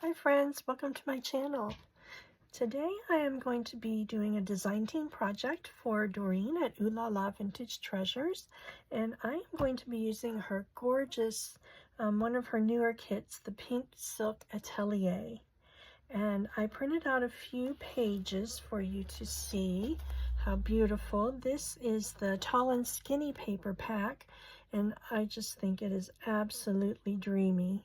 Hi friends, welcome to my channel. Today I am going to be doing a design team project for Doreen at Ooh La La Vintage Treasures, and I am going to be using her gorgeous, one of her newer kits, the Pink Silk Atelier. And I printed out a few pages for you to see how beautiful. This is the Tall and Skinny paper pack, and I just think it is absolutely dreamy.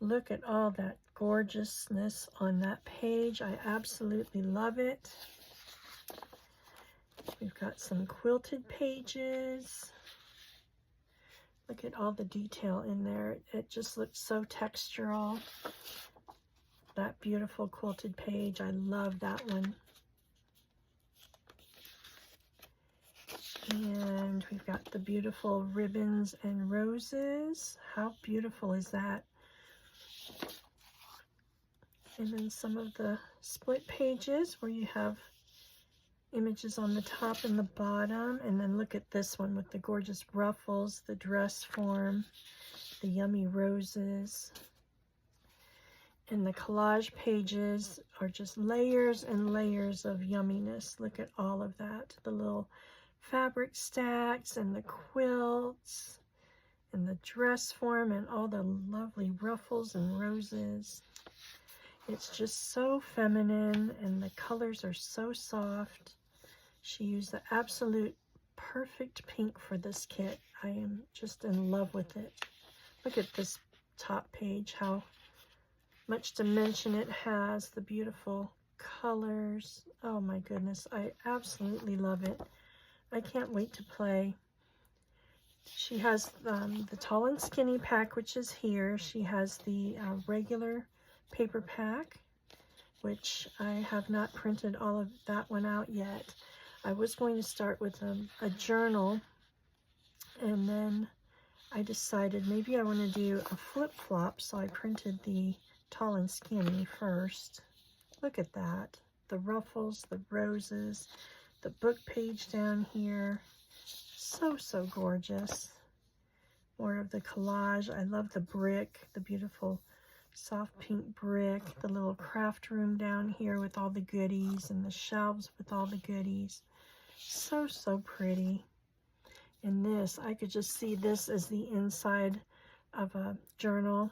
Look at all that gorgeousness on that page. I absolutely love it. We've got some quilted pages. Look at all the detail in there. It just looks so textural. That beautiful quilted page, I love that one. And we've got the beautiful ribbons and roses. How beautiful is that? And then some of the split pages where you have images on the top and the bottom. And then look at this one with the gorgeous ruffles, the dress form, the yummy roses. And the collage pages are just layers and layers of yumminess. Look at all of that. The little fabric stacks and the quilts and the dress form and all the lovely ruffles and roses. It's just so feminine and the colors are so soft. She used the absolute perfect pink for this kit. I am just in love with it. Look at this top page, how much dimension it has, the beautiful colors. Oh my goodness, I absolutely love it. I can't wait to play. She has the Tall and Skinny pack, which is here. She has the regular paper pack, which I have not printed all of that one out yet. I was going to start with a journal, and then I decided maybe I want to do a flip-flop, so I printed the Tall and Skinny first. Look at that. The ruffles, the roses, the book page down here. So, so gorgeous. More of the collage. I love the brick, the beautiful soft pink brick, the little craft room down here with all the goodies, and the shelves with all the goodies. So, so pretty. And this, I could just see this as the inside of a journal.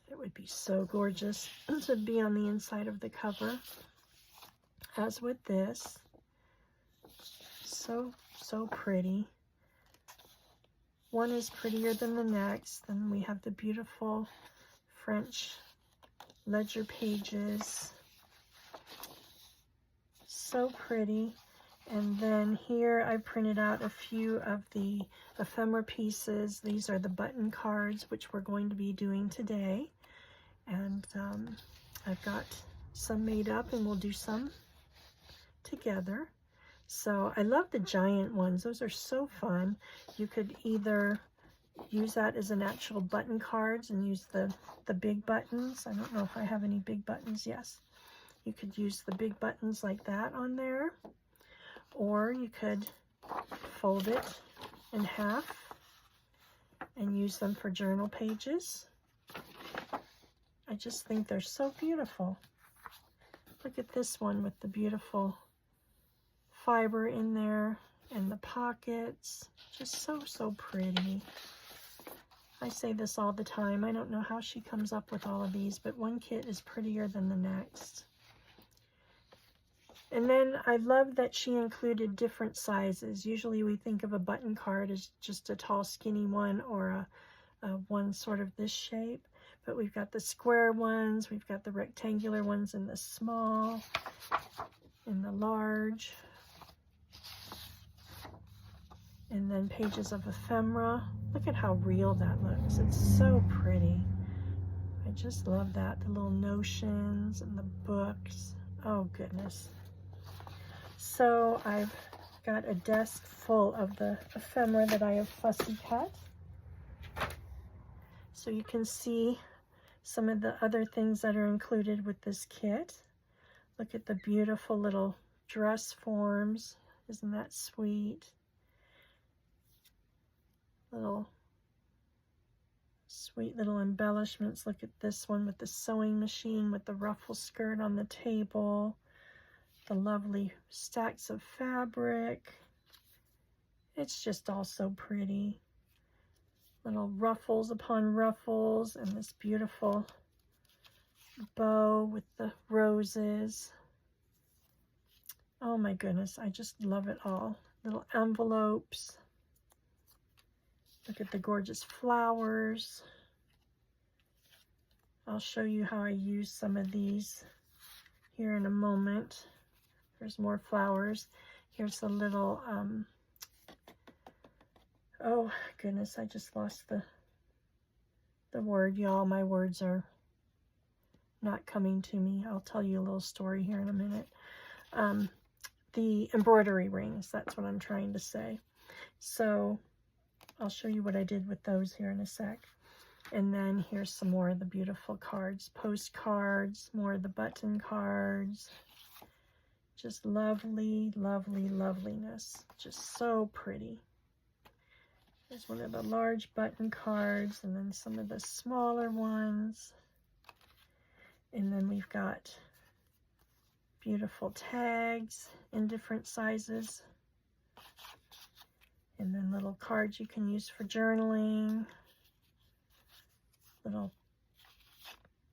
It would be so gorgeous to be on the inside of the cover, as with this. So, so pretty. One is prettier than the next. Then we have the beautiful French ledger pages. So pretty. And then here I printed out a few of the ephemera pieces. These are the button cards, which we're going to be doing today. And I've got some made up, and we'll do some together. So I love the giant ones. Those are so fun. You could either use that as an actual button cards and use the big buttons. I don't know if I have any big buttons. Yes. You could use the big buttons like that on there. Or you could fold it in half and use them for journal pages. I just think they're so beautiful. Look at this one with the beautiful fiber in there and the pockets. Just so, so pretty. I say this all the time. I don't know how she comes up with all of these, but one kit is prettier than the next. And then I love that she included different sizes. Usually we think of a button card as just a tall, skinny one, or a one sort of this shape. But we've got the square ones, we've got the rectangular ones, and the small, and the large. And then pages of ephemera. Look at how real that looks. It's so pretty. I just love that. The little notions and the books. Oh goodness. So I've got a desk full of the ephemera that I have fussy cut. So you can see some of the other things that are included with this kit. Look at the beautiful little dress forms. Isn't that sweet? Little Sweet little embellishments. Look at this one with the sewing machine with the ruffle skirt on the table. The lovely stacks of fabric. It's just all so pretty. Little ruffles upon ruffles and this beautiful bow with the roses. Oh my goodness, I just love it all. Little envelopes. Look at the gorgeous flowers. I'll show you how I use some of these here in a moment. There's more flowers. Here's a little, oh goodness, I just lost the word, y'all. My words are not coming to me. I'll tell you a little story here in a minute. The embroidery rings, that's what I'm trying to say. So I'll show you what I did with those here in a sec. And then here's some more of the beautiful cards, postcards, more of the button cards. Just lovely, lovely, loveliness. Just so pretty. There's one of the large button cards and then some of the smaller ones. And then we've got beautiful tags in different sizes. And then little cards you can use for journaling. Little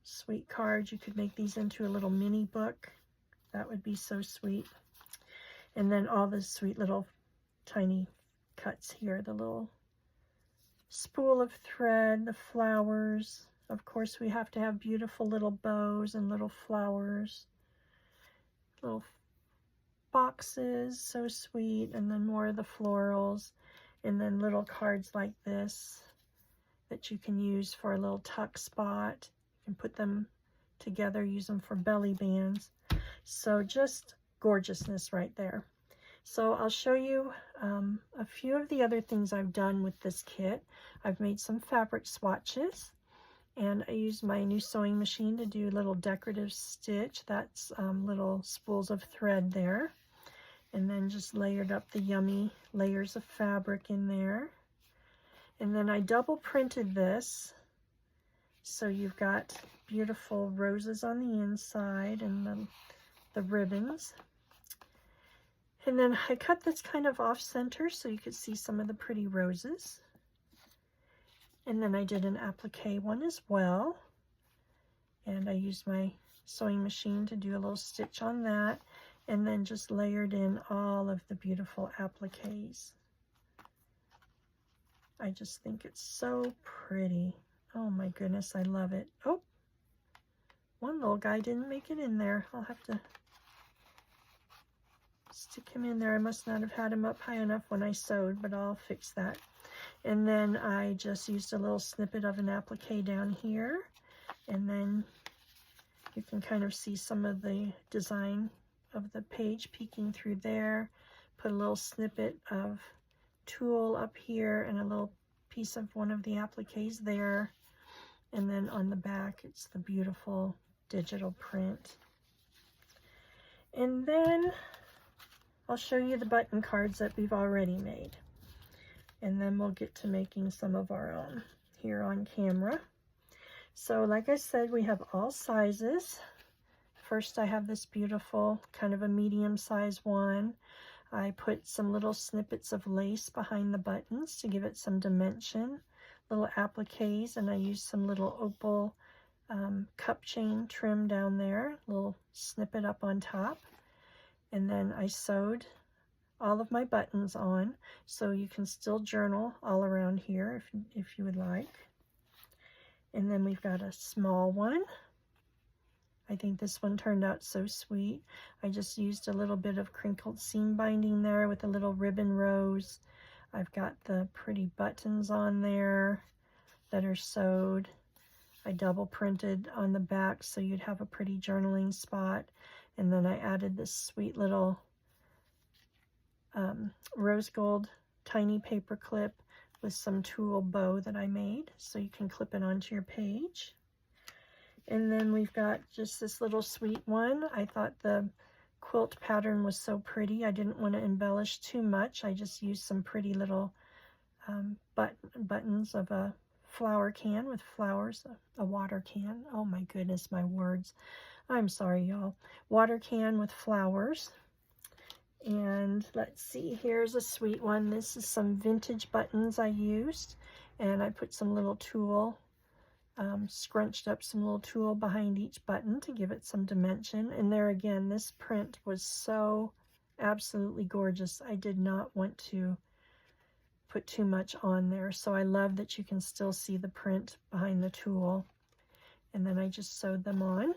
sweet cards. You could make these into a little mini book. That would be so sweet. And then all the sweet little tiny cuts here. The little spool of thread, the flowers. Of course, we have to have beautiful little bows and little flowers. Little boxes, so sweet. And then more of the florals. And then little cards like this that you can use for a little tuck spot. You can put them together, use them for belly bands. So just gorgeousness right there. So I'll show you a few of the other things I've done with this kit. I've made some fabric swatches, and I used my new sewing machine to do little decorative stitch. That's little spools of thread there. And then just layered up the yummy layers of fabric in there. And then I double printed this. So you've got beautiful roses on the inside and the ribbons. And then I cut this kind of off center so you could see some of the pretty roses. And then I did an applique one as well. And I used my sewing machine to do a little stitch on that. And then just layered in all of the beautiful appliques. I just think it's so pretty. Oh my goodness, I love it. Oh, one little guy didn't make it in there. I'll have to stick him in there. I must not have had him up high enough when I sewed, but I'll fix that. And then I just used a little snippet of an applique down here. And then you can kind of see some of the design of the page peeking through there. Put a little snippet of tulle up here and a little piece of one of the appliques there. And then on the back, it's the beautiful digital print. And then I'll show you the button cards that we've already made. And then we'll get to making some of our own here on camera. So like I said, we have all sizes. First, I have this beautiful kind of a medium size one. I put some little snippets of lace behind the buttons to give it some dimension, little appliques, and I used some little opal cup chain trim down there, little snippet up on top. And then I sewed all of my buttons on, so you can still journal all around here if you would like. And then we've got a small one. I think this one turned out so sweet. I just used a little bit of crinkled seam binding there with a little ribbon rose. I've got the pretty buttons on there that are sewed. I double printed on the back so you'd have a pretty journaling spot. And then I added this sweet little rose gold tiny paper clip with some tulle bow that I made so you can clip it onto your page. And then we've got just this little sweet one. I thought the quilt pattern was so pretty. I didn't want to embellish too much. I just used some pretty little buttons of a flower can with flowers, a water can. Oh my goodness, my words. I'm sorry, y'all. Water can with flowers. And let's see, here's a sweet one. This is some vintage buttons I used, and I put some little tulle, scrunched up some little tulle behind each button to give it some dimension. And there again, this print was so absolutely gorgeous. I did not want to put too much on there, so I love that you can still see the print behind the tulle. And then I just sewed them on.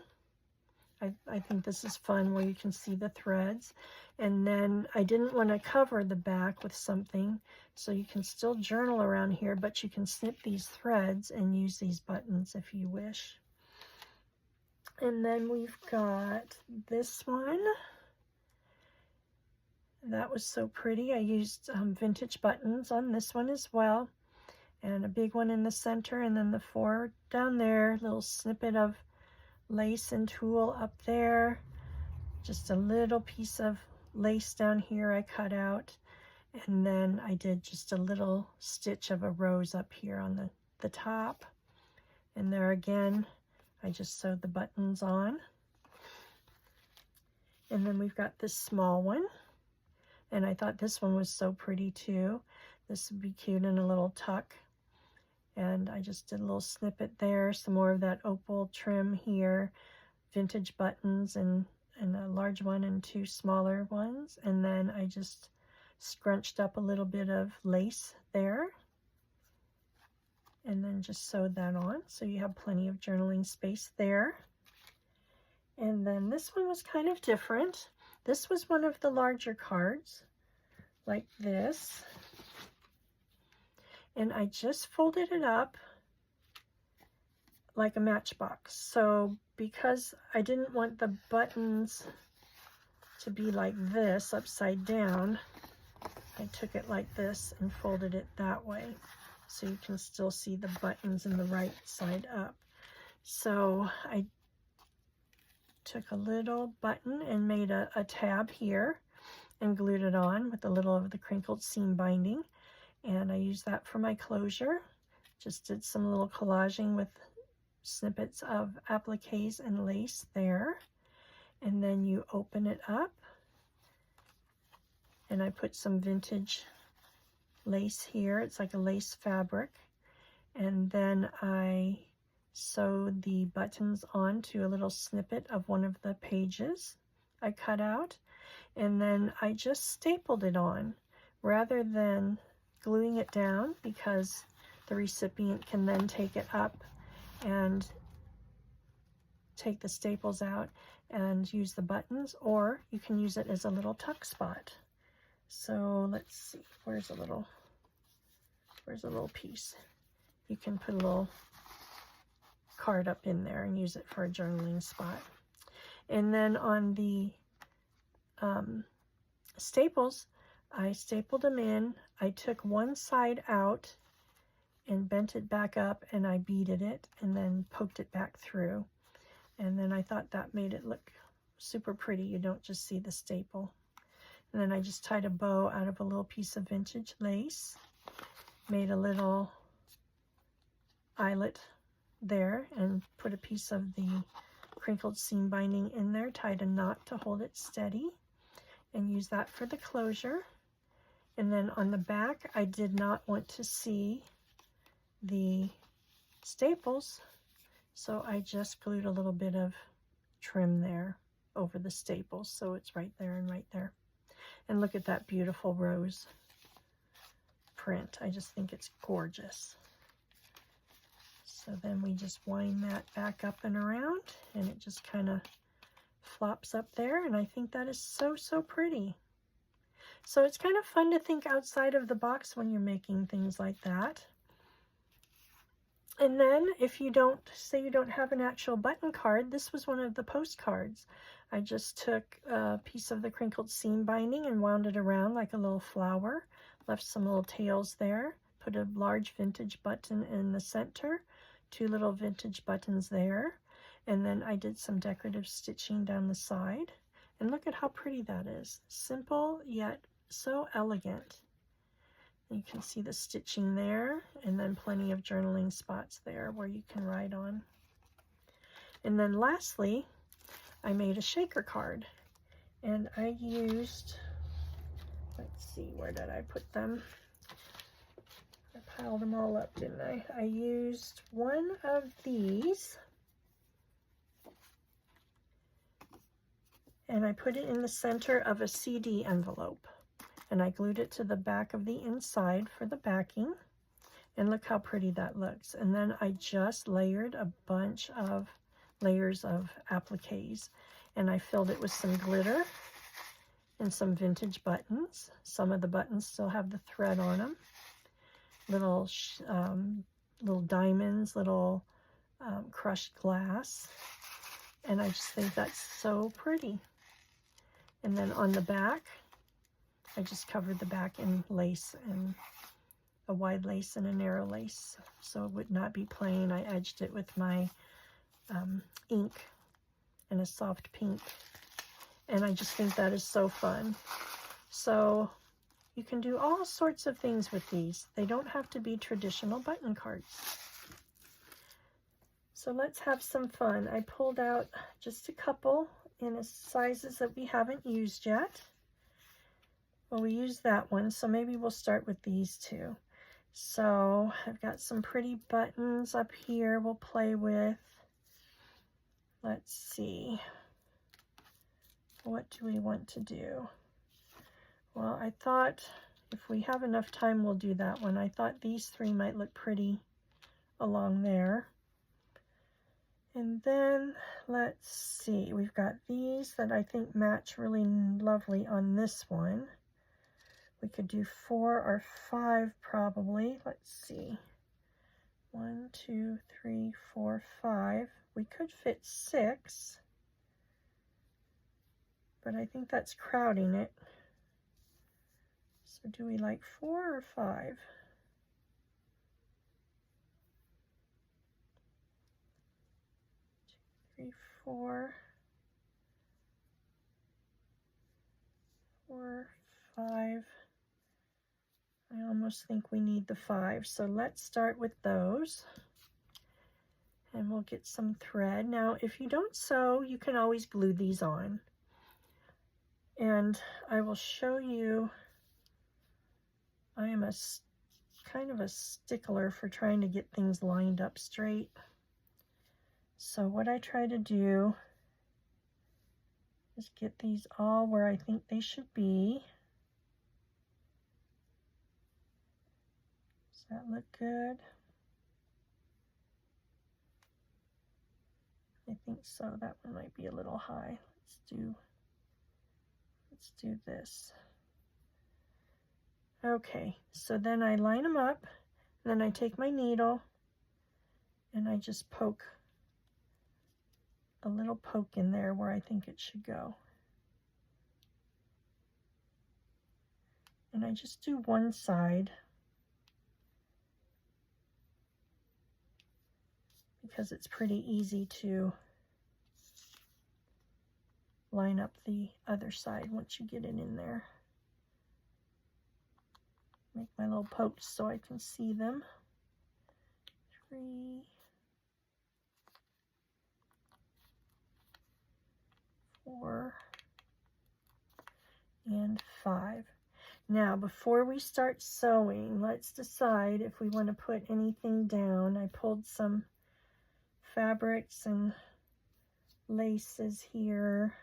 I think this is fun where you can see the threads. And then I didn't want to cover the back with something, so you can still journal around here, but you can snip these threads and use these buttons if you wish. And then we've got this one. That was so pretty. I used vintage buttons on this one as well, and a big one in the center, and then the 4 down there, little snippet of lace and tulle up there, just a little piece of lace down here I cut out, and then I did just a little stitch of a rose up here on the top. And there again, I just sewed the buttons on. And then we've got this small one, and I thought this one was so pretty too. This would be cute in a little tuck. And I just did a little snippet there, some more of that opal trim here, vintage buttons, and a large one and 2 smaller ones. And then I just scrunched up a little bit of lace there, and then just sewed that on, so you have plenty of journaling space there. And then this one was kind of different. This was one of the larger cards, like this. And I just folded it up like a matchbox. So because I didn't want the buttons to be like this, upside down, I took it like this and folded it that way, so you can still see the buttons in the right side up. So I took a little button and made a tab here and glued it on with a little of the crinkled seam binding. And I used that for my closure. Just did some little collaging with snippets of appliques and lace there. And then you open it up, and I put some vintage lace here. It's like a lace fabric. And then I sewed the buttons onto a little snippet of one of the pages I cut out. And then I just stapled it on rather than gluing it down, because the recipient can then take it up and take the staples out and use the buttons, or you can use it as a little tuck spot. So let's see, where's a little piece? You can put a little card up in there and use it for a journaling spot. And then on the staples, I stapled them in. I took one side out and bent it back up, and I beaded it and then poked it back through. And then I thought that made it look super pretty. You don't just see the staple. And then I just tied a bow out of a little piece of vintage lace, made a little eyelet there, and put a piece of the crinkled seam binding in there, tied a knot to hold it steady, and use that for the closure. And then on the back, I did not want to see the staples, so I just glued a little bit of trim there over the staples, so it's right there and right there. And look at that beautiful rose print. I just think it's gorgeous. So then we just wind that back up and around, and it just kind of flops up there, and I think that is so, so pretty. So it's kind of fun to think outside of the box when you're making things like that. And then if you don't, say you don't have an actual button card, this was one of the postcards. I just took a piece of the crinkled seam binding and wound it around like a little flower, left some little tails there, put a large vintage button in the center, 2 little vintage buttons there, and then I did some decorative stitching down the side. And look at how pretty that is. Simple, yet so elegant. You can see the stitching there, and then plenty of journaling spots there where you can write on. And then lastly, I made a shaker card, and I used, let's see, where did I put them? I piled them all up, didn't I? I used one of these, and I put it in the center of a CD envelope, and I glued it to the back of the inside for the backing, and look how pretty that looks. And then I just layered a bunch of layers of appliques, and I filled it with some glitter and some vintage buttons. Some of the buttons still have the thread on them. Little diamonds, little crushed glass, and I just think that's so pretty. And then on the back, I just covered the back in lace, and a wide lace and a narrow lace, so it would not be plain. I edged it with my ink and a soft pink, and I just think that is so fun. So you can do all sorts of things with these. They don't have to be traditional button cards. So let's have some fun. I pulled out just a couple in sizes that we haven't used yet. Well, we used that one, so maybe we'll start with these two. So I've got some pretty buttons up here we'll play with. Let's see. What do we want to do? Well, I thought if we have enough time, we'll do that one. I thought these three might look pretty along there. And then let's see, we've got these that I think match really lovely on this one. We could do 4 or 5 probably. Let's see. 1, 2, 3, 4, 5. We could fit 6, but I think that's crowding it. So do we like 4 or 5? 2, 3, 4. 4, 5. I almost think we need the 5. So let's start with those. And we'll get some thread. Now, if you don't sew, you can always glue these on. And I will show you, I am a kind of a stickler for trying to get things lined up straight. So what I try to do is get these all where I think they should be. Does that look good? I think so. That one might be a little high. Let's do this. Okay, so then I line them up, and then I take my needle and I just poke a little poke in there where I think it should go. And I just do one side because it's pretty easy to line up the other side once you get it in there. Make my little pokes so I can see them. 3, 4, and 5. Now, before we start sewing, let's decide if we want to put anything down. I pulled some fabrics and laces here.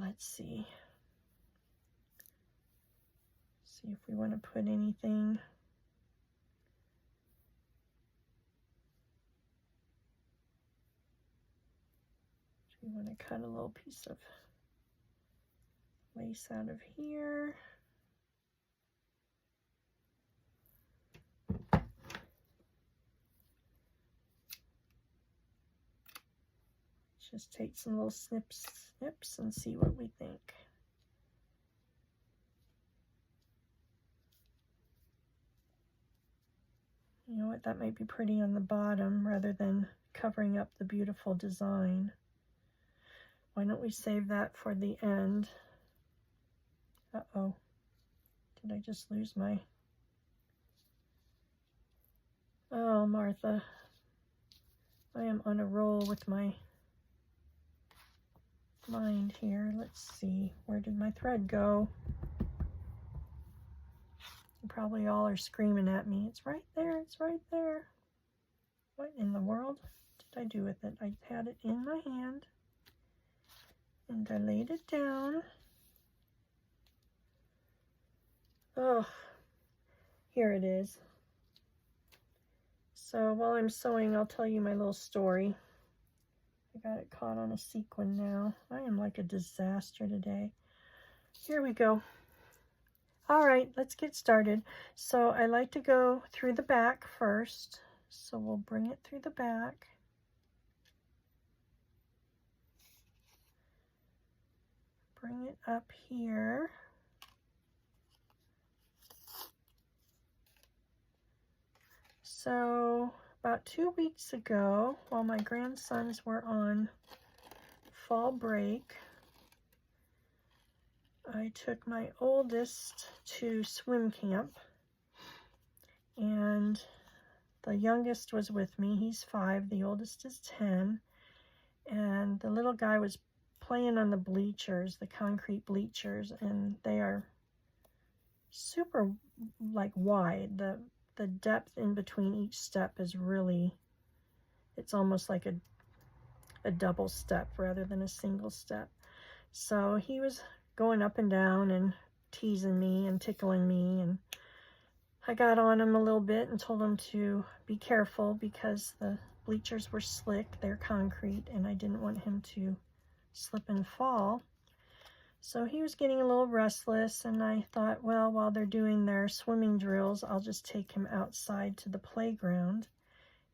Let's see. See if we want to put anything. We want to cut a little piece of lace out of here. Just take some little snips and see what we think. You know what, that might be pretty on the bottom rather than covering up the beautiful design. Why don't we save that for the end? Uh-oh. Did I just lose my... Oh, Martha. I am on a roll with my mind here. Let's see. Where did my thread go? You probably all are screaming at me. It's right there. It's right there. What in the world did I do with it? I had it in my hand and I laid it down. Oh, here it is. So while I'm sewing, I'll tell you my little story. I got it caught on a sequin now. I am like a disaster today. Here we go. All right, let's get started. So I like to go through the back first. So we'll bring it through the back. Bring it up here. So about 2 weeks ago, while my grandsons were on fall break, I took my oldest to swim camp, and the youngest was with me. He's 5, the oldest is 10, and the little guy was playing on the bleachers, the concrete bleachers, and they are super like wide. The depth in between each step is really, it's almost like a double step rather than a single step. So he was going up and down and teasing me and tickling me, and I got on him a little bit and told him to be careful because the bleachers were slick, they're concrete, and I didn't want him to slip and fall. So he was getting a little restless, and I thought, well, while they're doing their swimming drills, I'll just take him outside to the playground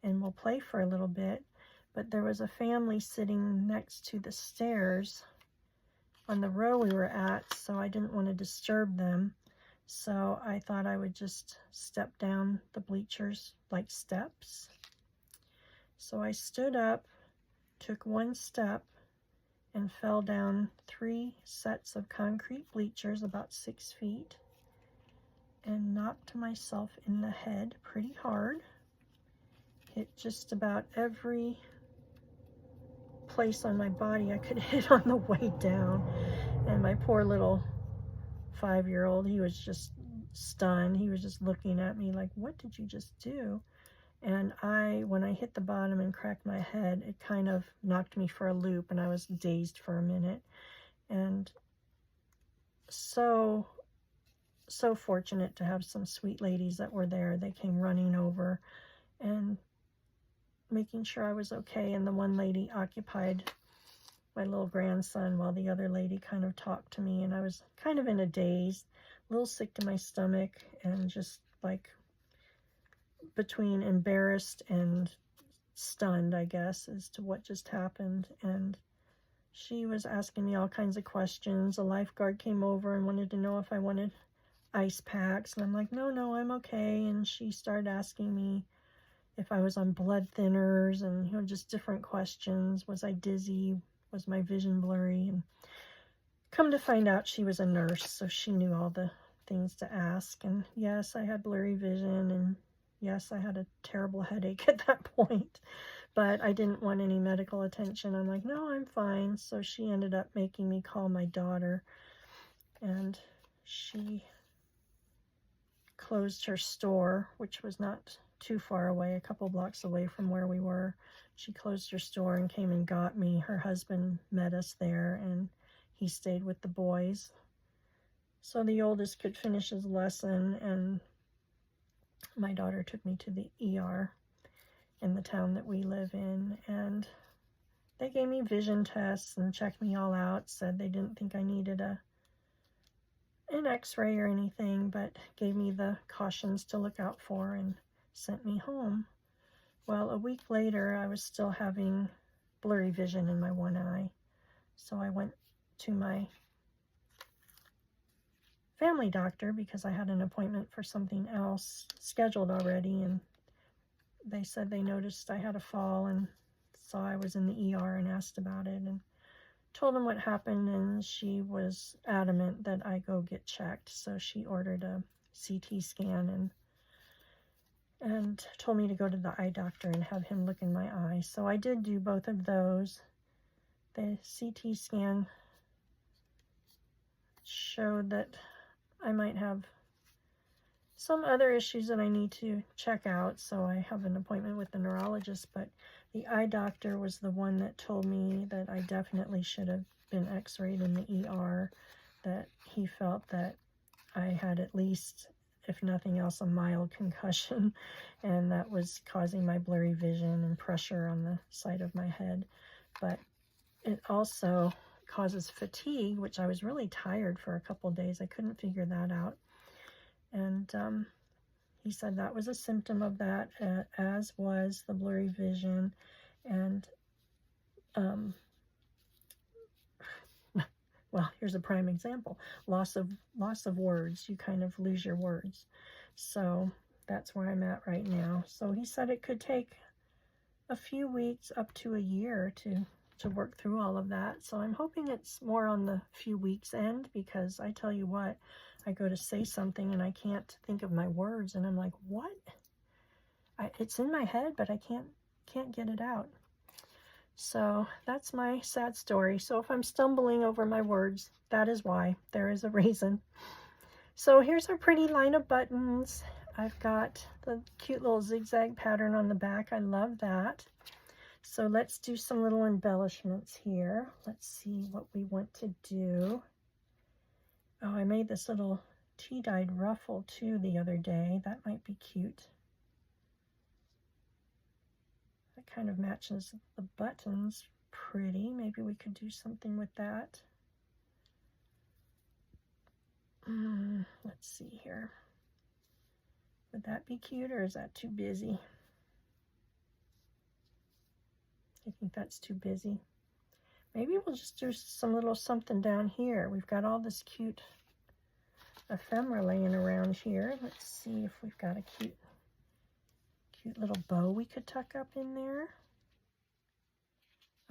and we'll play for a little bit. But there was a family sitting next to the stairs on the row we were at, so I didn't want to disturb them. So I thought I would just step down the bleachers like steps. So I stood up, took one step, and fell down 3 sets of concrete bleachers about 6 feet and knocked myself in the head pretty hard. Hit just about every place on my body I could hit on the way down. And my poor little 5-year-old, he was just stunned. He was just looking at me like, what did you just do? And when I hit the bottom and cracked my head, it kind of knocked me for a loop, and I was dazed for a minute. And so fortunate to have some sweet ladies that were there. They came running over and making sure I was okay. And the one lady occupied my little grandson while the other lady kind of talked to me. And I was kind of in a daze, a little sick to my stomach, and just like between embarrassed and stunned, I guess, as to what just happened. And she was asking me all kinds of questions. A lifeguard came over and wanted to know if I wanted ice packs, and I'm like, no, I'm okay. And she started asking me if I was on blood thinners, and just different questions. Was I dizzy? Was my vision blurry? And come to find out, she was a nurse, so she knew all the things to ask. And yes, I had blurry vision, and yes, I had a terrible headache at that point, but I didn't want any medical attention. I'm like, no, I'm fine. So she ended up making me call my daughter, and she closed her store, which was not too far away, a couple blocks away from where we were. She closed her store and came and got me. Her husband met us there, and he stayed with the boys. So the oldest could finish his lesson, and my daughter took me to the ER in the town that we live in, and they gave me vision tests and checked me all out, said they didn't think I needed an x-ray or anything, but gave me the cautions to look out for and sent me home. Well, a week later, I was still having blurry vision in my one eye, so I went to my family doctor because I had an appointment for something else scheduled already, and they said they noticed I had a fall and saw I was in the ER and asked about it, and told him what happened, and she was adamant that I go get checked. So she ordered a CT scan and told me to go to the eye doctor and have him look in my eye. So I did do both of those. The CT scan showed that I might have some other issues that I need to check out, so I have an appointment with the neurologist, but the eye doctor was the one that told me that I definitely should have been x-rayed in the ER, that he felt that I had at least, if nothing else, a mild concussion, and that was causing my blurry vision and pressure on the side of my head. But it also causes fatigue, which I was really tired for a couple days. I couldn't figure that out. And he said that was a symptom of that, as was the blurry vision. And, well, here's a prime example. Loss of words. You kind of lose your words. So that's where I'm at right now. So he said it could take a few weeks up to a year to work through all of that. So I'm hoping it's more on the few weeks end, because I tell you what, I go to say something and I can't think of my words, and I'm like, what? It's in my head, but I can't get it out. So that's my sad story. So if I'm stumbling over my words, that is why. There is a reason. So here's our pretty line of buttons. I've got the cute little zigzag pattern on the back. I love that. So let's do some little embellishments here. Let's see what we want to do. Oh, I made this little tea-dyed ruffle too the other day. That might be cute. That kind of matches the buttons pretty. Maybe we could do something with that. Let's see here. Would that be cute, or is that too busy? I think that's too busy. Maybe we'll just do some little something down here. We've got all this cute ephemera laying around here. Let's see if we've got a cute little bow we could tuck up in there.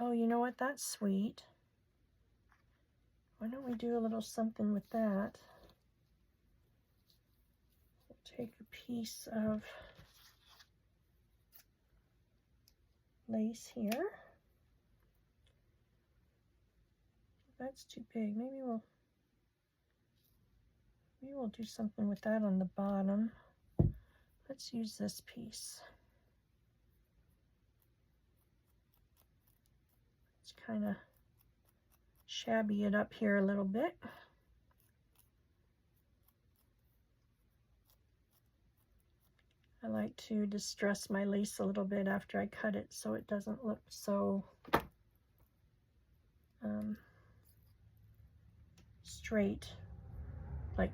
Oh, you know what? That's sweet. Why don't we do a little something with that? We'll take a piece of lace here. That's too big. Maybe we'll do something with that on the bottom. Let's use this piece. Let's kind of shabby it up here a little bit. I like to distress my lace a little bit after I cut it so it doesn't look so straight, like,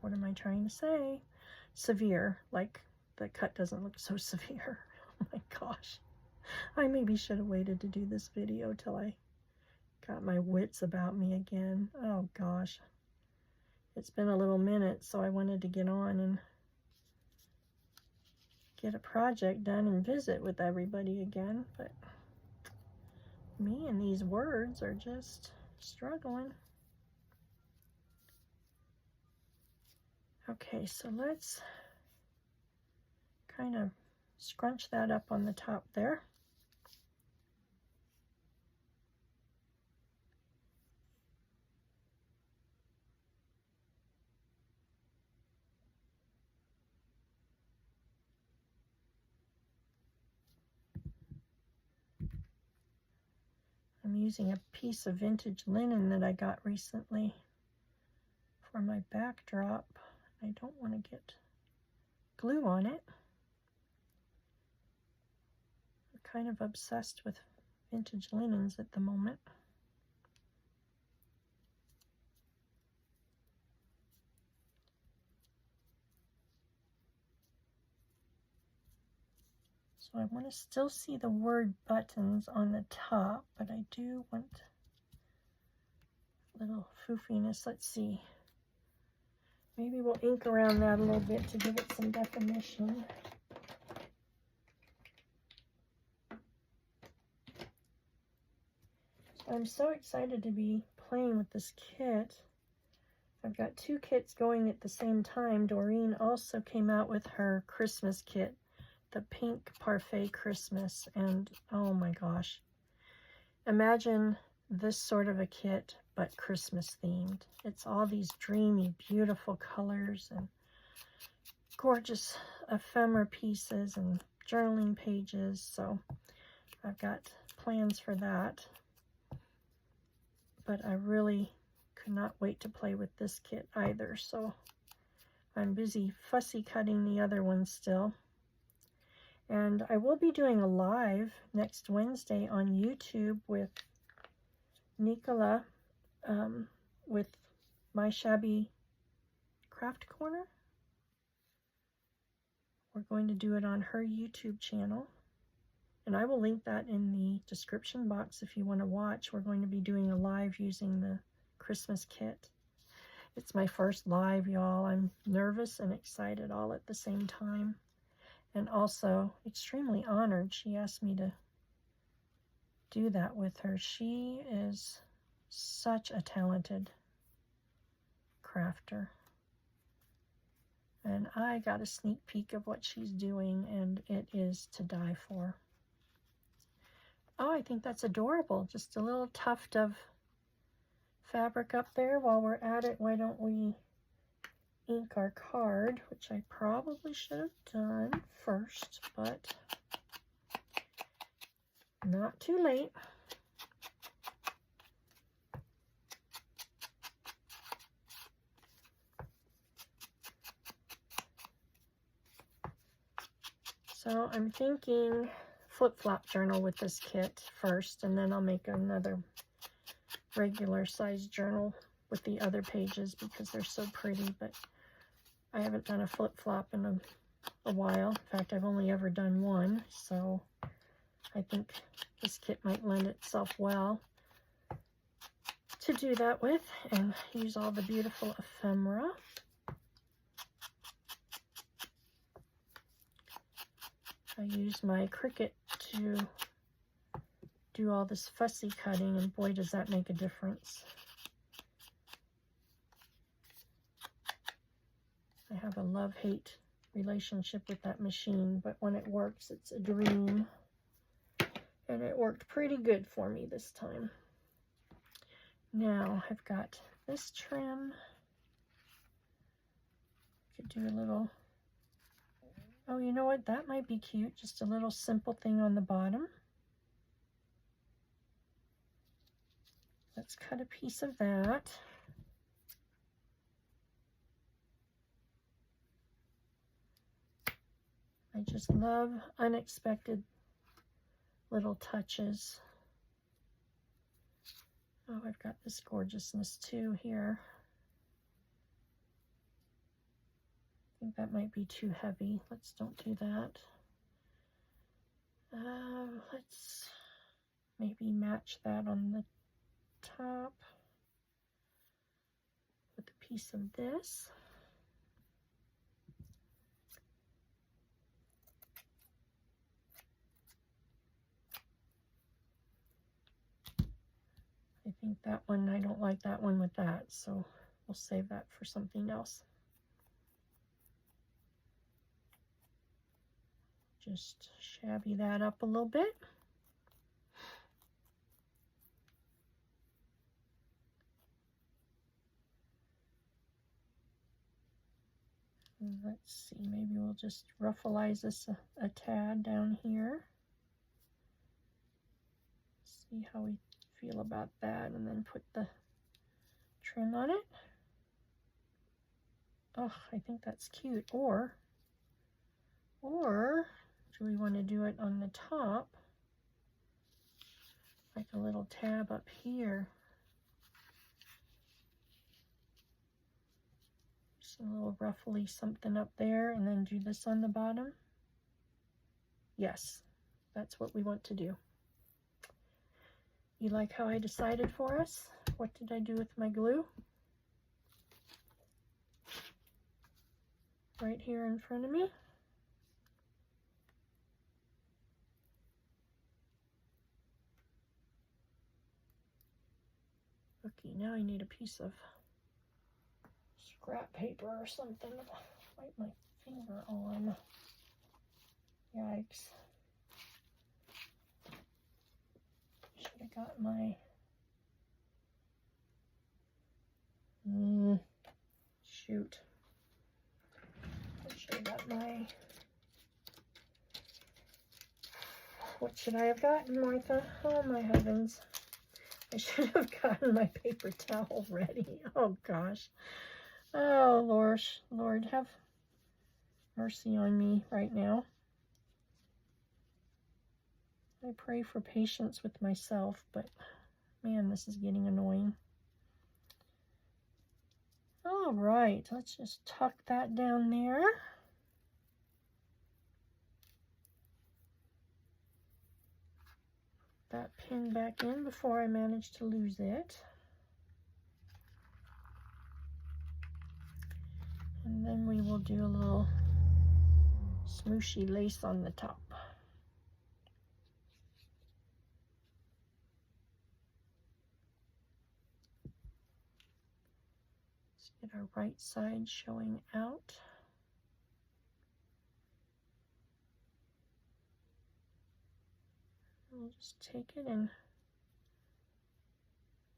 what am I trying to say? Severe, like the cut doesn't look so severe. Oh my gosh. I maybe should have waited to do this video till I got my wits about me again. Oh gosh. It's been a little minute, so I wanted to get on and get a project done and visit with everybody again, but me and these words are just struggling. Okay, so let's kind of scrunch that up on the top there. I'm using a piece of vintage linen that I got recently for my backdrop. I don't want to get glue on it. I'm kind of obsessed with vintage linens at the moment. So I want to still see the word buttons on the top, but I do want a little foofiness. Let's see. Maybe we'll ink around that a little bit to give it some definition. I'm so excited to be playing with this kit. I've got 2 kits going at the same time. Doreen also came out with her Christmas kit, the Pink Parfait Christmas, and oh my gosh. Imagine this sort of a kit, but Christmas themed. It's all these dreamy, beautiful colors and gorgeous ephemera pieces and journaling pages, so I've got plans for that. But I really could not wait to play with this kit either, so I'm busy fussy cutting the other one still. And I will be doing a live next Wednesday on YouTube with Nicola, with Myshabbycraftcorner. We're going to do it on her YouTube channel. And I will link that in the description box if you want to watch. We're going to be doing a live using the Christmas kit. It's my first live, y'all. I'm nervous and excited all at the same time. And also extremely honored she asked me to do that with her. She is such a talented crafter. And I got a sneak peek of what she's doing, and it is to die for. Oh, I think that's adorable. Just a little tuft of fabric up there. While we're at it, why don't we ink our card, which I probably should have done first, but not too late. So I'm thinking flip-flop journal with this kit first, and then I'll make another regular size journal with the other pages because they're so pretty, but I haven't done a flip-flop in a while. In fact, I've only ever done one, so I think this kit might lend itself well to do that with and use all the beautiful ephemera. I use my Cricut to do all this fussy cutting, and boy does that make a difference. I have a love-hate relationship with that machine, but when it works, it's a dream. And it worked pretty good for me this time. Now I've got this trim. Could do a little, oh, you know what? That might be cute. Just a little simple thing on the bottom. Let's cut a piece of that. I just love unexpected little touches. Oh, I've got this gorgeousness too here. I think that might be too heavy. Don't do that. Let's maybe match that on the top with a piece of this. I think that one, I don't like that one with that, so we'll save that for something else. Just shabby that up a little bit. Let's see, maybe we'll just ruffleize this a tad down here. See how we feel about that, and then put the trim on it. Oh, I think that's cute. Or do we want to do it on the top, like a little tab up here? Just a little ruffly something up there, and then do this on the bottom. Yes, that's what we want to do. You like how I decided for us? What did I do with my glue? Right here in front of me. cookie. Now I need a piece of scrap paper or something to wipe my finger on. Yikes. Should have got my shoot. I should have got my, what should I have gotten, Martha? Oh my heavens. I should have gotten my paper towel ready. Oh gosh. Oh Lord, have mercy on me right now. I pray for patience with myself, but man, this is getting annoying. All right, let's just tuck that down there. That pin back in before I manage to lose it. And then we will do a little smooshy lace on the top. Let's get our right side showing out. We'll just take it and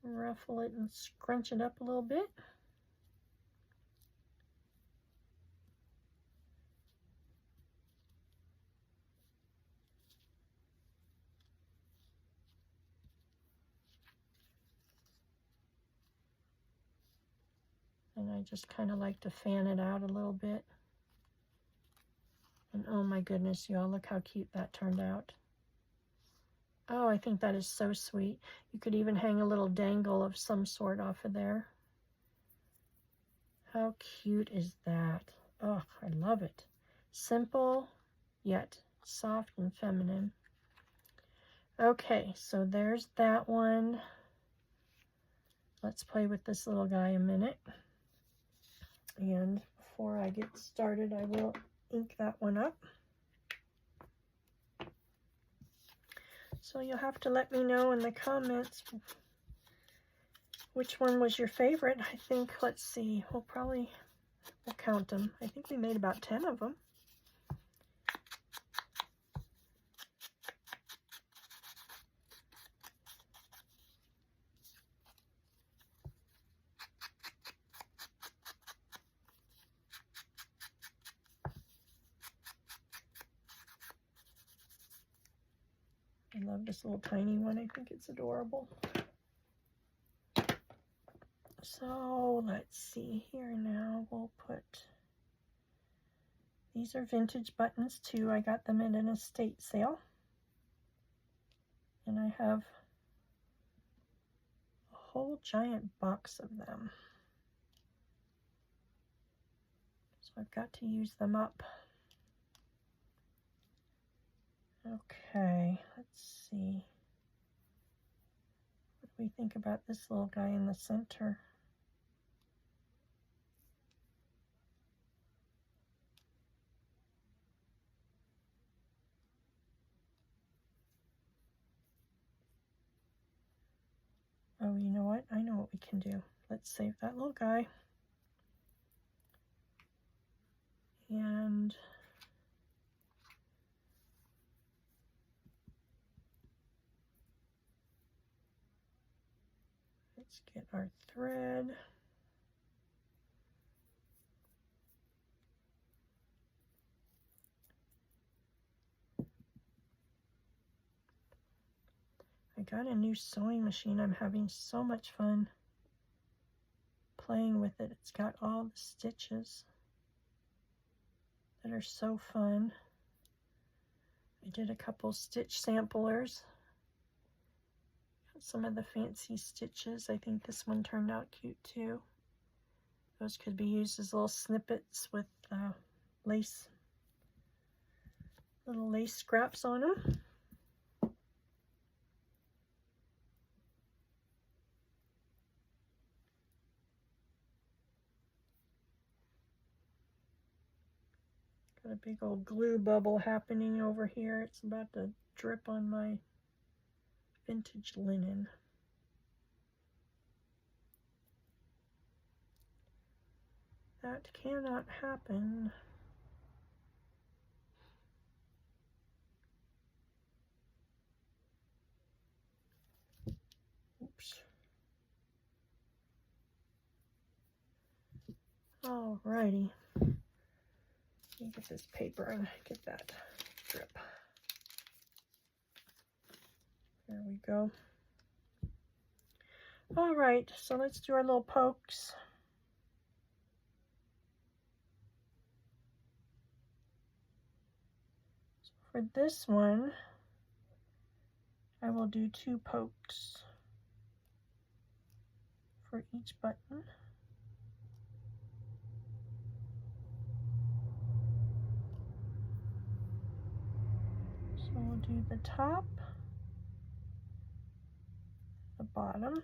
ruffle it and scrunch it up a little bit. And I just kind of like to fan it out a little bit. And oh my goodness, y'all, look how cute that turned out. Oh, I think that is so sweet. You could even hang a little dangle of some sort off of there. How cute is that? Oh, I love it. Simple, yet soft and feminine. Okay, so there's that one. Let's play with this little guy a minute. And before I get started, I will ink that one up. So you'll have to let me know in the comments which one was your favorite. I think, let's see, we'll count them. I think we made about 10 of them. I love this little tiny one. I think it's adorable. So let's see here now. We'll put, these are vintage buttons too. I got them at an estate sale. And I have a whole giant box of them. So I've got to use them up. Okay, let's see. What do we think about this little guy in the center? Oh, you know what? I know what we can do. Let's save that little guy. And let's get our thread. I got a new sewing machine. I'm having so much fun playing with it. It's got all the stitches that are so fun. I did a couple stitch samplers. Got some of the fancy stitches. I think this one turned out cute too. Those could be used as little snippets with lace, little lace scraps on them. Got a big old glue bubble happening over here. It's about to drip on my vintage linen. That cannot happen. Oops. Alrighty. Let me get this paper and get that drip. There we go. All right, so let's do our little pokes. So for this one, I will do 2 pokes for each button. So we'll do the top, the bottom,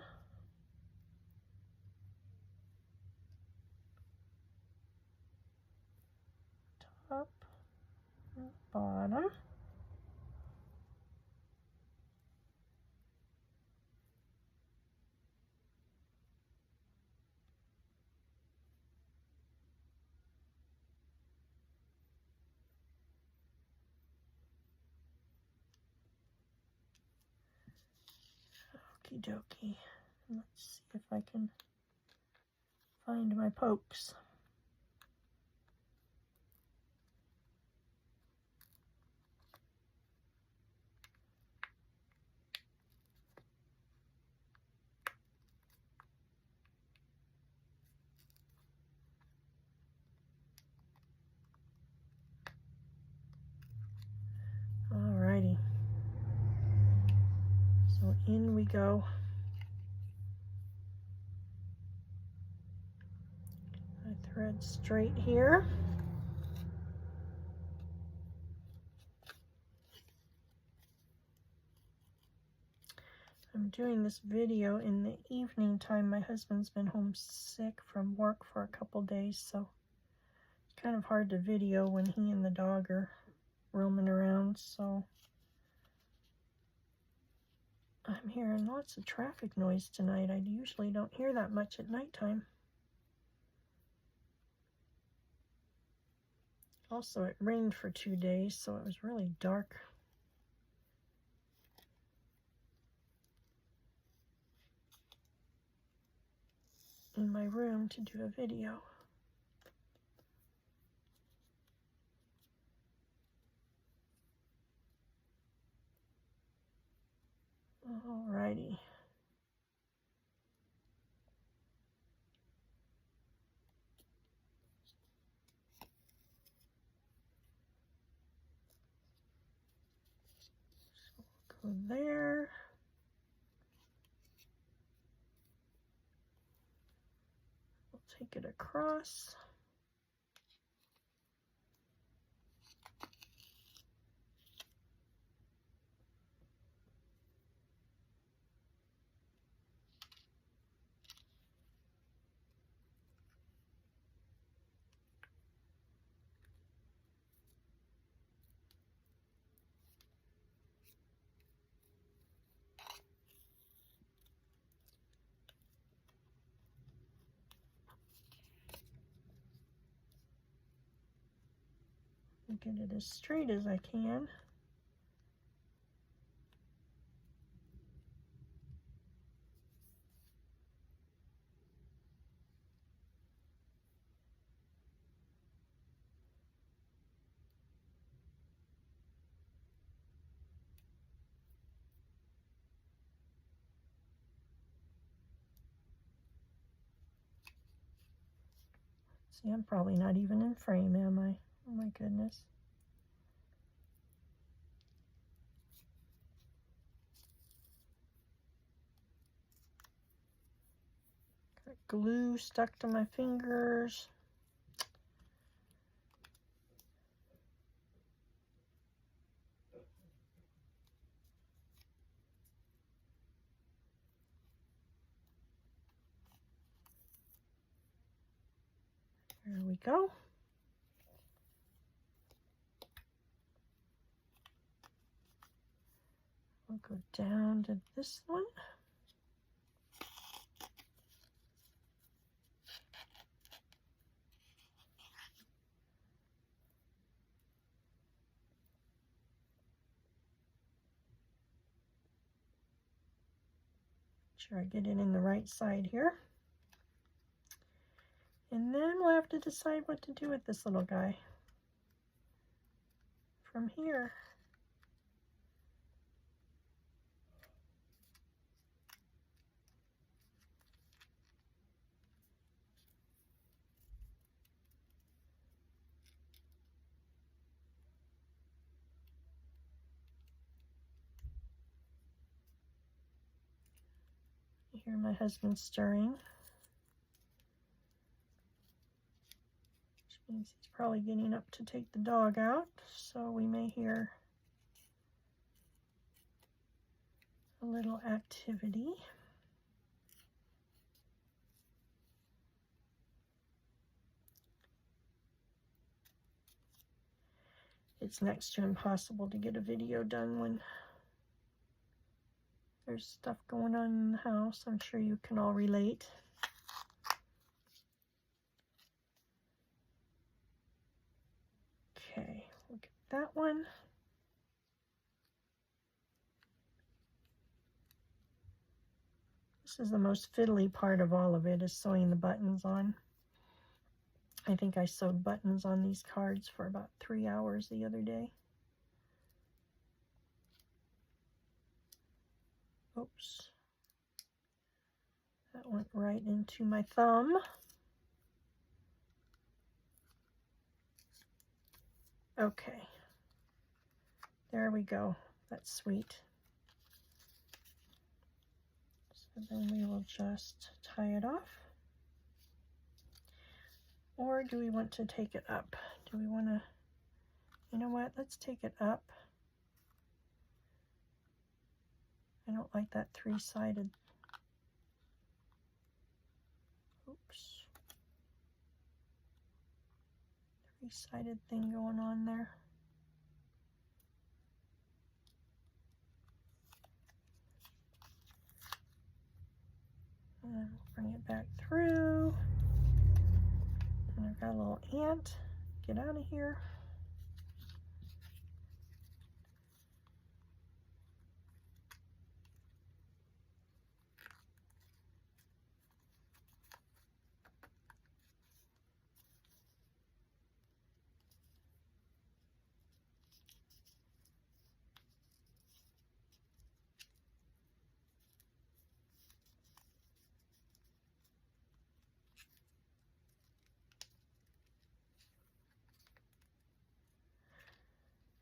top, and bottom. Okie dokie. Let's see if I can find my pokes. Alrighty. So in we go. I thread straight here. I'm doing this video in the evening time. My husband's been home sick from work for a couple days, so it's kind of hard to video when he and the dog are roaming around, so I'm hearing lots of traffic noise tonight. I usually don't hear that much at nighttime. Also, it rained for 2 days, so it was really dark in my room to do a video. Alrighty. So we'll go there. We'll take it across. Get it as straight as I can. See, I'm probably not even in frame, am I? Oh my goodness. Got glue stuck to my fingers. There we go. We'll go down to this one. sure I get it in the right side here. And then we'll have to decide what to do with this little guy from here. You hear my husband stirring, which means he's probably getting up to take the dog out, so we may hear a little activity. It's next to impossible to get a video done when there's stuff going on in the house. I'm sure you can all relate. Okay, we'll get that one. This is the most fiddly part of all of it, is sewing the buttons on. I think I sewed buttons on these cards for about 3 hours the other day. Oops. That went right into my thumb. Okay. There we go. That's sweet. So then we will just tie it off. Or do we want to take it up? Do we want to, you know what, let's take it up. I don't like that three-sided, three-sided thing going on there. And we'll bring it back through. And I've got a little ant. Get out of here.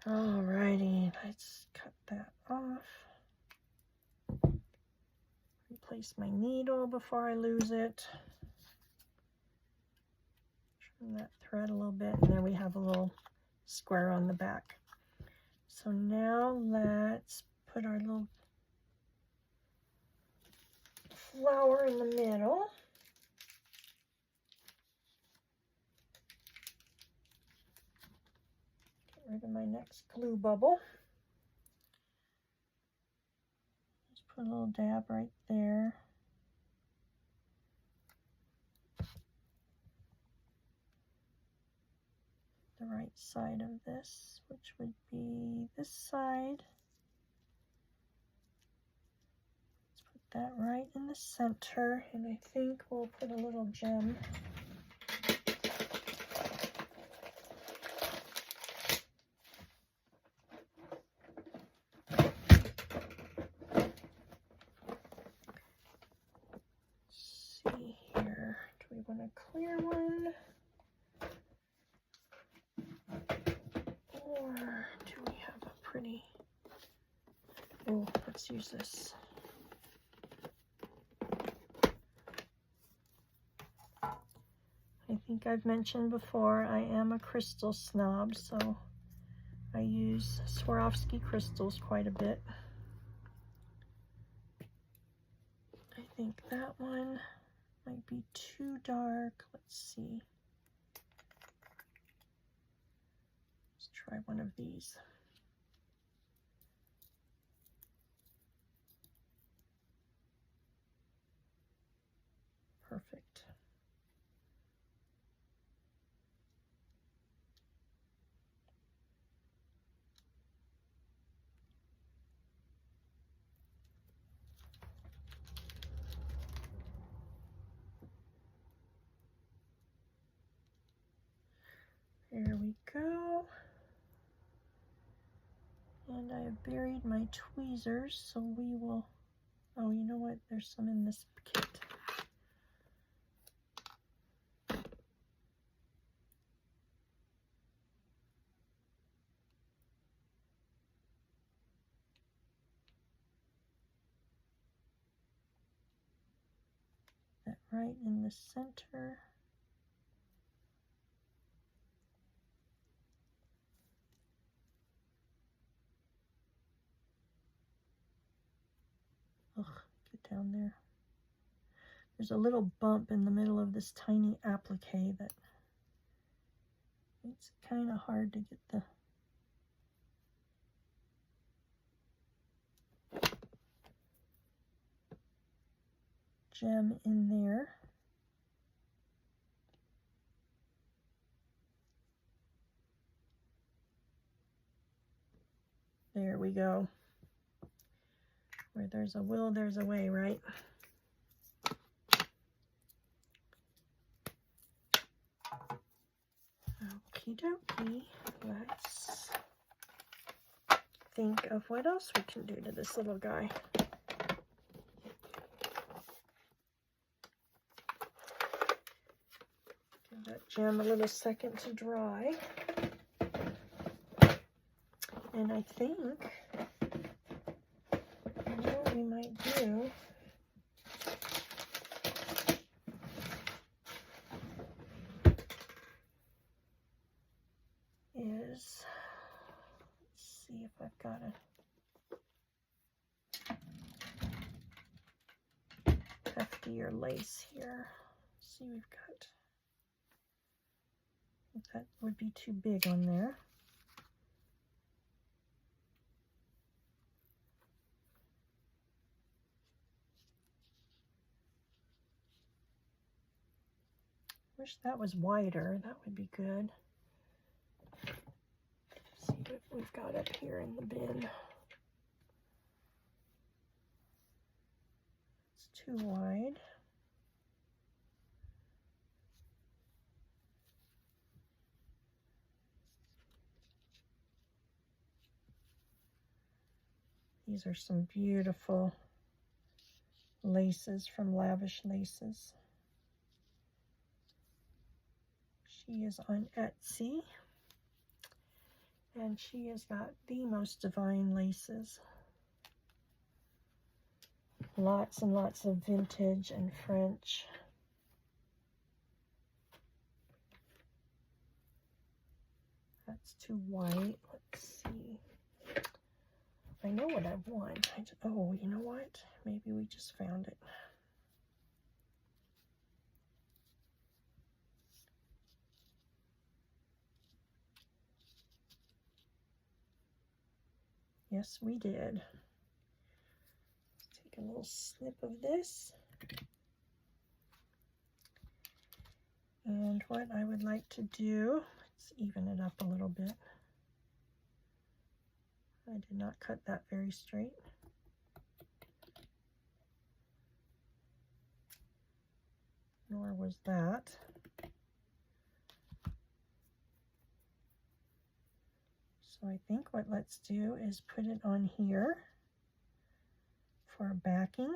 Alrighty, let's cut that off. Replace my needle before I lose it. Trim that thread a little bit, and there we have a little square on the back. So now let's put our little flower in the middle. Get rid of my next glue bubble. Just put a little dab right there. The right side of this, which would be this side. Let's put that right in the center, and I think we'll put a little gem. Let's see here. Do we want a clear one? Or do we have a pretty, oh, let's use this. I think I've mentioned before, I am a crystal snob, so I use Swarovski crystals quite a bit. I think that one might be too dark. Let's see. Try one of these. Perfect. There we go. And I have buried my tweezers, so we will, oh, you know what? There's some in this kit. That right in the center. Ugh, get down there. There's a little bump in the middle of this tiny applique that it's kind of hard to get the gem in there. There we go. Where there's a will, there's a way, right? Okie dokie. Let's think of what else we can do to this little guy. Give that gem a little second to dry. And I think, you know what we might do? Is, let's see if I've got a heftier lace here. Let's see, we've got, that would be too big on there. Wish that was wider, that would be good. Let's see what we've got up here in the bin. It's too wide. These are some beautiful laces from Lavish Laces. She is on Etsy, and she has got the most divine laces. Lots and lots of vintage and French. That's too white. Let's see. I know what I want. Oh, you know what? Maybe we just found it. Yes, we did. Let's take a little snip of this. And what I would like to do, let's even it up a little bit. I did not cut that very straight. Nor was that. So I think what let's do is put it on here for a backing.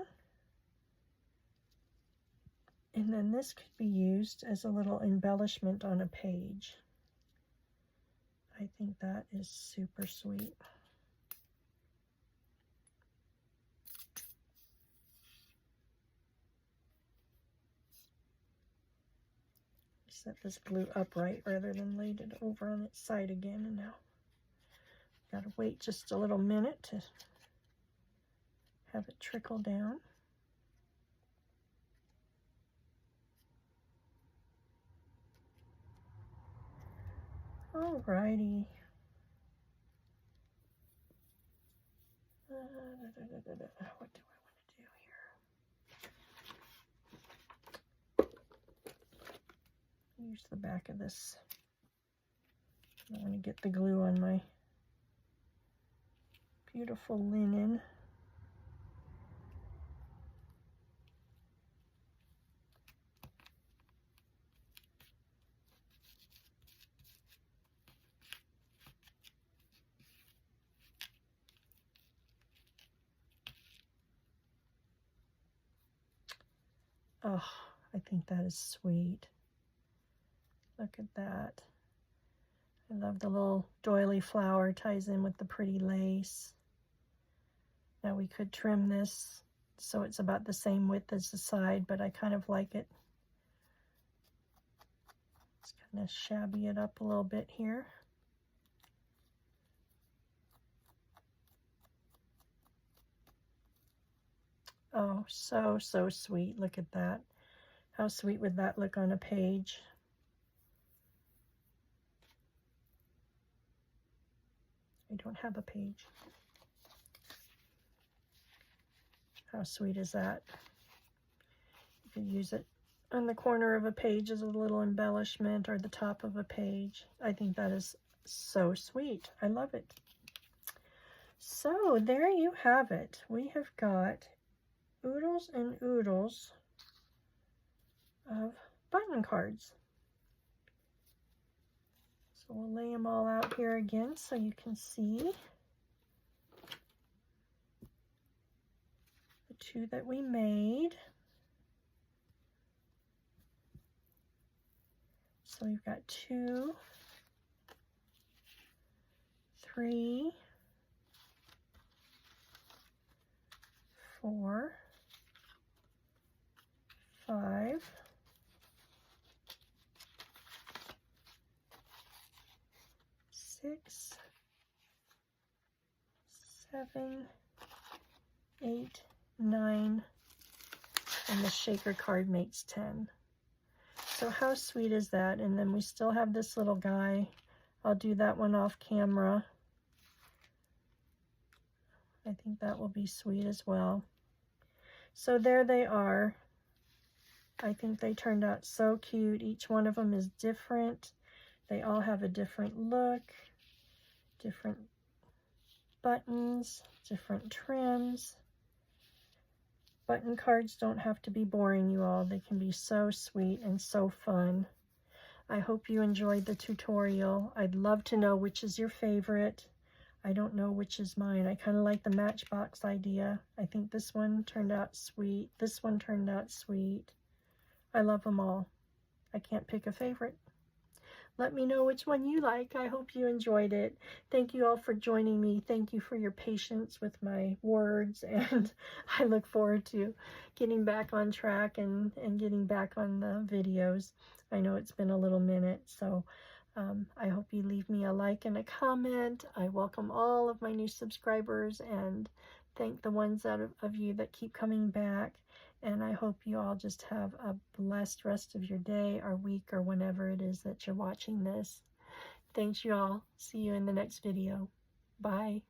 And then this could be used as a little embellishment on a page. I think that is super sweet. Set this glue upright rather than laid it over on its side again, and now gotta wait just a little minute to have it trickle down. Alrighty. What do I want to do here? Use the back of this. I want to get the glue on my beautiful linen. Oh, I think that is sweet. Look at that. I love the little doily flower ties in with the pretty lace. Now we could trim this so it's about the same width as the side, but I kind of like it. Let's kind of shabby it up a little bit here. Oh, so, so sweet. Look at that. How sweet would that look on a page? I don't have a page. How sweet is that? You could use it on the corner of a page as a little embellishment, or the top of a page. I think that is so sweet. I love it. So there you have it. We have got oodles and oodles of button cards. So we'll lay them all out here again so you can see the two that we made. So we've got 2, 3, 4, 5, 6, 7, 8, 9, and the shaker card makes 10. So how sweet is that? And then we still have this little guy. I'll do that one off camera. I think that will be sweet as well. So there they are. I think they turned out so cute. Each one of them is different. They all have a different look, different buttons, different trims. Button cards don't have to be boring, you all. They can be so sweet and so fun. I hope you enjoyed the tutorial. I'd love to know which is your favorite. I don't know which is mine. I kind of like the matchbox idea. I think this one turned out sweet. This one turned out sweet. I love them all. I can't pick a favorite. Let me know which one you like. I hope you enjoyed it. Thank you all for joining me. Thank you for your patience with my words, and I look forward to getting back on track and getting back on the videos. I know it's been a little minute, so I hope you leave me a like and a comment. I welcome all of my new subscribers and thank the ones of you that keep coming back. And I hope you all just have a blessed rest of your day or week or whenever it is that you're watching this. Thanks, you all. See you in the next video. Bye.